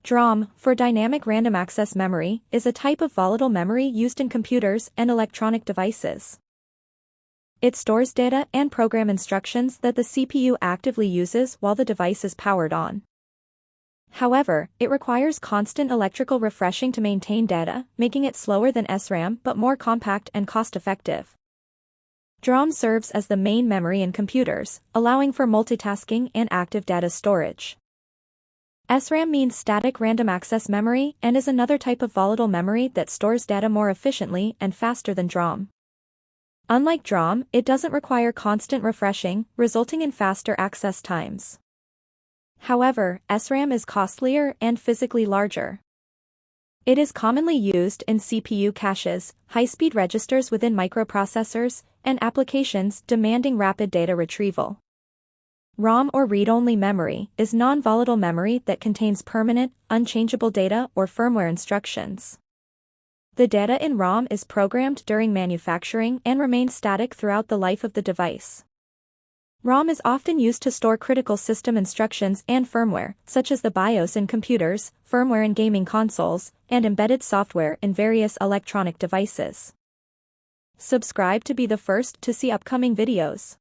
DRAM, for dynamic random access memory, is a type of volatile memory used in computers and electronic devices. It stores data and program instructions that the CPU actively uses while the device is powered on. However, it requires constant electrical refreshing to maintain data, making it slower than SRAM but more compact and cost-effective. DRAM serves as the main memory in computers, allowing for multitasking and active data storage. SRAM means static random access memory and is another type of volatile memory that stores data more efficiently and faster than DRAM. Unlike DRAM, it doesn't require constant refreshing, resulting in faster access times. However, SRAM is costlier and physically larger. It is commonly used in CPU caches, high-speed registers within microprocessors, and applications demanding rapid data retrieval. ROM or read-only memory is non-volatile memory that contains permanent, unchangeable data or firmware instructions. The data in ROM is programmed during manufacturing and remains static throughout the life of the device. ROM is often used to store critical system instructions and firmware, such as the BIOS in computers, firmware in gaming consoles, and embedded software in various electronic devices. Subscribe to be the first to see upcoming videos.